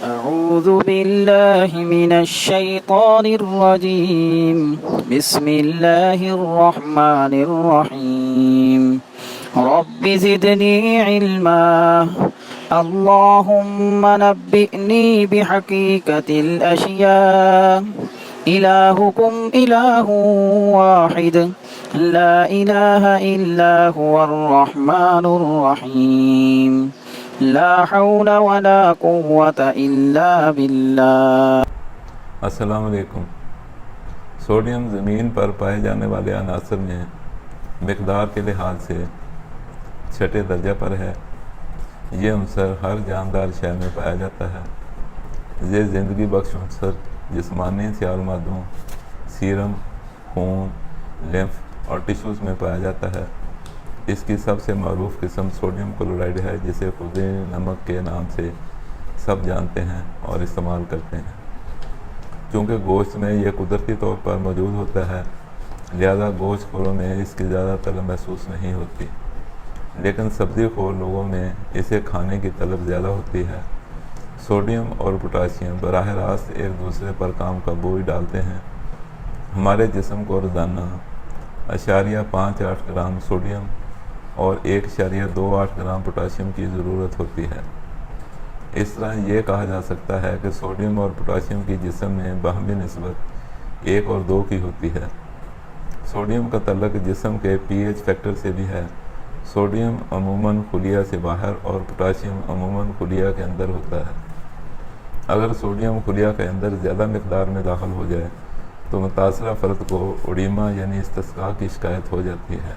أعوذ بالله من الشيطان الرجيم بسم الله الرحمن الرحيم رب زدني علما اللهم نبئني بحقيقة الأشياء إلهكم إله واحد لا إله إلا هو الرحمن الرحيم لا حول ولا قوة إلا بالله۔ السلام علیکم۔ سوڈیم زمین پر پائے جانے والے عناصر میں مقدار کے لحاظ سے چھٹے درجہ پر ہے۔ یہ عنصر ہر جاندار شے میں پایا جاتا ہے۔ یہ زندگی بخش عنصر جسمانی سیال مادوں سیرم، خون، لمف اور ٹشوز میں پایا جاتا ہے۔ اس کی سب سے معروف قسم سوڈیم کلورائڈ ہے، جسے خودی نمک کے نام سے سب جانتے ہیں اور استعمال کرتے ہیں۔ چونکہ گوشت میں یہ قدرتی طور پر موجود ہوتا ہے، لہذا گوشت خوروں میں اس کی زیادہ طلب محسوس نہیں ہوتی، لیکن سبزی خور لوگوں میں اسے کھانے کی طلب زیادہ ہوتی ہے۔ سوڈیم اور پوٹاشیم براہ راست ایک دوسرے پر کام کا بوجھ ڈالتے ہیں۔ ہمارے جسم کو روزانہ 0.58 گرام سوڈیم اور 1.28 گرام پوٹاشیم کی ضرورت ہوتی ہے۔ اس طرح یہ کہا جا سکتا ہے کہ سوڈیم اور پوٹاشیم کی جسم میں باہمی نسبت 1 اور 2 کی ہوتی ہے۔ سوڈیم کا تعلق جسم کے پی ایچ فیکٹر سے بھی ہے۔ سوڈیم عموماً خلیہ سے باہر اور پوٹاشیم عموماً خلیہ کے اندر ہوتا ہے۔ اگر سوڈیم خلیہ کے اندر زیادہ مقدار میں داخل ہو جائے تو متاثرہ فرد کو اوڈیما یعنی استسقاء کی شکایت ہو جاتی ہے۔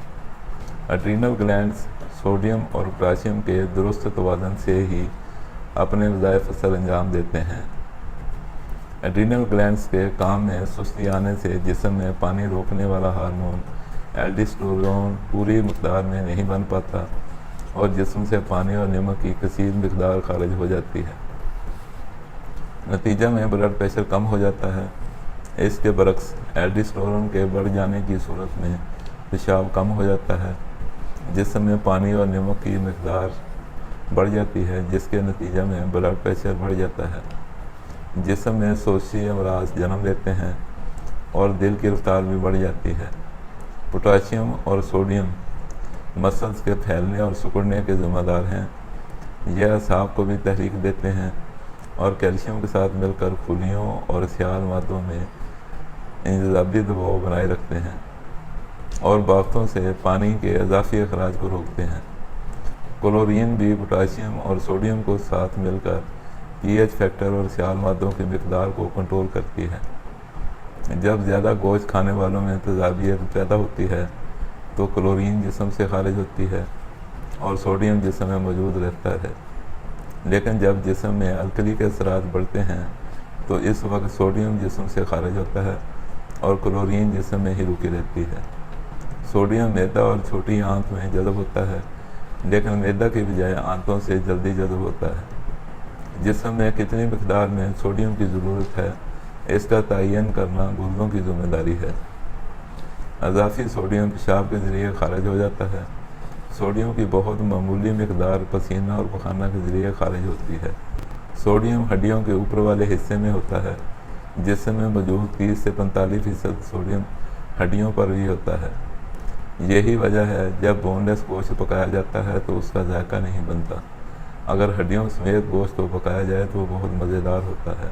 اڈرینل گلینڈز سوڈیم اور پوٹاشیم کے درست توازن سے ہی اپنے وظائف سر انجام دیتے ہیں۔ اڈرینل گلینڈز کے کام میں سستی آنے سے جسم میں پانی روکنے والا ہارمون الڈوسٹیرون پوری مقدار میں نہیں بن پاتا اور جسم سے پانی اور نمک کی کثیر مقدار خارج ہو جاتی ہے۔ نتیجہ میں بلڈ پریشر کم ہو جاتا ہے۔ اس کے برعکس الڈوسٹیرون کے بڑھ جانے کی صورت میں پیشاب کم ہو جاتا ہے، جسم میں پانی اور نمک کی مقدار بڑھ جاتی ہے، جس کے نتیجہ میں بلڈ پریشر بڑھ جاتا ہے۔ جسم میں سوزشی امراض جنم لیتے ہیں اور دل کی رفتار بھی بڑھ جاتی ہے۔ پوٹاشیم اور سوڈیم مسلز کے پھیلنے اور سکڑنے کے ذمہ دار ہیں۔ یہ اعصاب کو بھی تحریک دیتے ہیں اور کیلشیم کے ساتھ مل کر خلیوں اور سیال مادوں میں انجذابی دباؤ بنائے رکھتے ہیں اور بافتوں سے پانی کے اضافی اخراج کو روکتے ہیں۔ کلورین بھی پوٹاشیم اور سوڈیم کو ساتھ مل کر پی ایچ فیکٹر اور سیال مادوں کی مقدار کو کنٹرول کرتی ہے۔ جب زیادہ گوشت کھانے والوں میں تیزابیت پیدا ہوتی ہے تو کلورین جسم سے خارج ہوتی ہے اور سوڈیم جسم میں موجود رہتا ہے، لیکن جب جسم میں الکلی کے اثرات بڑھتے ہیں تو اس وقت سوڈیم جسم سے خارج ہوتا ہے اور کلورین جسم میں ہی رکی رہتی ہے۔ سوڈیم معدہ اور چھوٹی آنت میں جذب ہوتا ہے، لیکن معدہ کی بجائے آنتوں سے جلدی جذب ہوتا ہے۔ جسم میں کتنی مقدار میں سوڈیم کی ضرورت ہے، اس کا تعین کرنا گردوں کی ذمہ داری ہے۔ اضافی سوڈیم پیشاب کے ذریعے خارج ہو جاتا ہے۔ سوڈیم کی بہت معمولی مقدار پسینہ اور پخانہ کے ذریعے خارج ہوتی ہے۔ سوڈیم ہڈیوں کے اوپر والے حصے میں ہوتا ہے۔ جسم میں موجود 30 سے 45% سوڈیم ہڈیوں پر بھی ہوتا ہے۔ یہی وجہ ہے جب بون لیس گوشت پکایا جاتا ہے تو اس کا ذائقہ نہیں بنتا۔ اگر ہڈیوں سمیت گوشت کو پکایا جائے تو وہ بہت مزیدار ہوتا ہے۔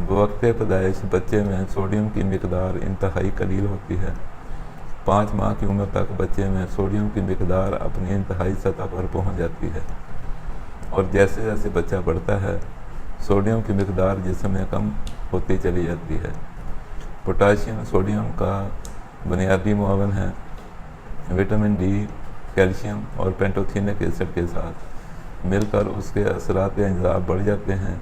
بوقت پیدائش بچے میں سوڈیم کی مقدار انتہائی قلیل ہوتی ہے۔ 5 ماہ کی عمر تک بچے میں سوڈیم کی مقدار اپنی انتہائی سطح پر پہنچ جاتی ہے، اور جیسے جیسے بچہ بڑھتا ہے سوڈیم کی مقدار جسم میں کم ہوتی چلی جاتی ہے۔ پوٹاشیم سوڈیم کا بنیادی معاون ہے۔ وٹامن ڈی، کیلشیم اور پینٹوتھینک ایسڈ کے ساتھ مل کر اس کے اثرات انجذاب بڑھ جاتے ہیں۔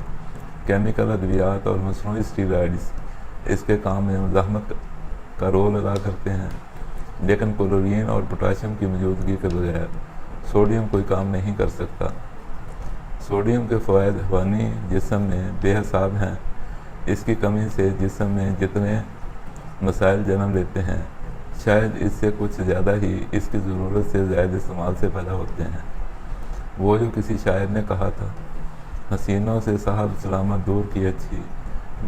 کیمیکل ادویات اور مصنوعی اسٹیرائڈز اس کے کام میں مزاحمت کا رول ادا کرتے ہیں، لیکن کلورین اور پوٹاشیم کی موجودگی کے بغیر سوڈیم کوئی کام نہیں کر سکتا۔ سوڈیم کے فوائد حیوانی جسم میں بے حساب ہیں۔ اس کی کمی سے جسم میں جتنے مسائل جنم لیتے ہیں، شاید اس سے کچھ زیادہ ہی اس کی ضرورت سے زائد استعمال سے پیدا ہوتے ہیں۔ وہ جو کسی شاعر نے کہا تھا، حسینوں سے صاحب سلامت دور کی اچھی،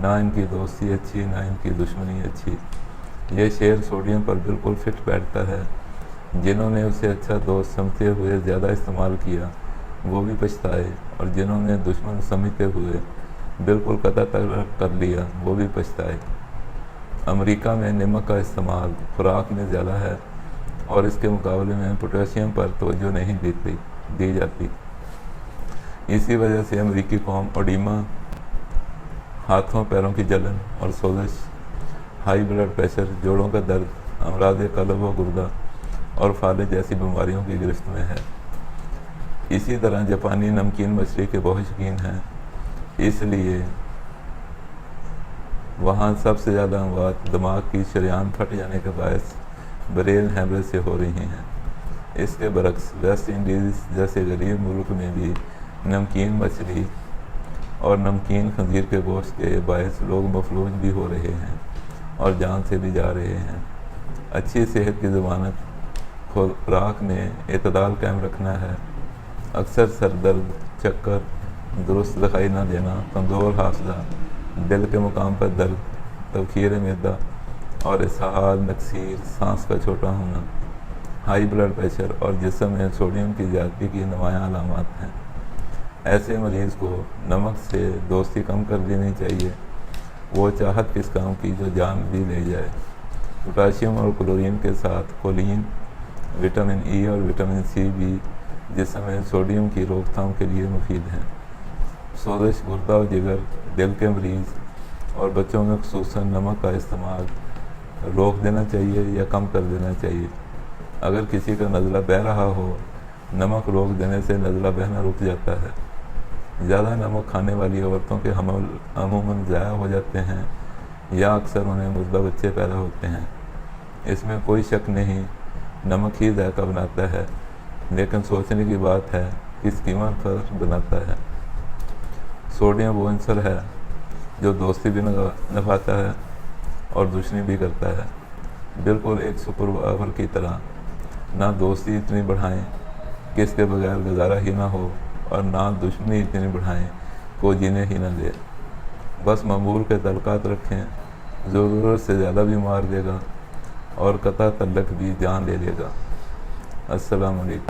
نہ ان کی دوستی اچھی نہ ان کی دشمنی اچھی۔ یہ شعر سوڈیم پر بالکل فٹ بیٹھتا ہے۔ جنہوں نے اسے اچھا دوست سمجھتے ہوئے زیادہ استعمال کیا وہ بھی پچھتائے، اور جنہوں نے دشمن سمجھتے ہوئے بالکل قطع ترک کر لیا وہ بھی پچھتائے۔ امریکہ میں نمک کا استعمال خوراک میں زیادہ ہے، اور اس کے مقابلے میں پوٹاشیم پر توجہ نہیں دی جاتی۔ اسی وجہ سے امریکی قوم اوڈیما، ہاتھوں پیروں کی جلن اور سوزش، ہائی بلڈ پریشر، جوڑوں کا درد، امراض قلب و گردہ اور فالج جیسی بیماریوں کی گرفت میں ہے۔ اسی طرح جاپانی نمکین مچھلی کے بہت شوقین ہیں، اس لیے وہاں سب سے زیادہ اموات دماغ کی شریان پھٹ جانے کے باعث برین ہیمریج سے ہو رہی ہیں۔ اس کے برعکس ویسٹ انڈیز جیسے غریب ملک میں بھی نمکین مچھلی اور نمکین خنزیر کے گوشت کے باعث لوگ مفلوج بھی ہو رہے ہیں اور جان سے بھی جا رہے ہیں۔ اچھی صحت کی ضمانت خوراک میں اعتدال قائم رکھنا ہے۔ اکثر سر درد، چکر، درست دکھائی نہ دینا، کمزور حافظہ، دل کے مقام پر درد، تبخیر معدہ اور اسہال، نکسیر، سانس کا چھوٹا ہونا، ہائی بلڈ پریشر اور جسم میں سوڈیم کی زیادتی کی نمایاں علامات ہیں۔ ایسے مریض کو نمک سے دوستی کم کر دینی چاہیے۔ وہ چاہت کس کام کی جو جان بھی لے جائے۔ پوٹاشیم اور کلورین کے ساتھ کولین، وٹامن ای اور وٹامن سی بھی جسم میں سوڈیم کی روک تھام کے لیے مفید ہیں۔ سوزش، گردہ و جگر، دل کے مریض اور بچوں میں خصوصاً نمک کا استعمال روک دینا چاہیے یا کم کر دینا چاہیے۔ اگر کسی کا نزلہ بہہ رہا ہو، نمک روک دینے سے نزلہ بہنا رک جاتا ہے۔ زیادہ نمک کھانے والی عورتوں کے حمل عموماً ضائع ہو جاتے ہیں یا اکثر انہیں مردہ بچے پیدا ہوتے ہیں۔ اس میں کوئی شک نہیں، نمک ہی ذائقہ بناتا ہے، لیکن سوچنے کی بات ہے کس قیمت پر بناتا ہے۔ سوڈیم وہ عنصر ہے جو دوستی بھی نبھاتا ہے اور دشمنی بھی کرتا ہے، بالکل ایک سپر پاور کی طرح۔ نہ دوستی اتنی بڑھائیں کہ اس کے بغیر گزارا ہی نہ ہو، اور نہ دشمنی اتنی بڑھائیں کو جینے ہی نہ دے۔ بس معمول کے تعلقات رکھیں، ضرورت سے زیادہ بھی مار دے گا اور قطع تعلق بھی جان لے لے گا۔ السلام علیکم۔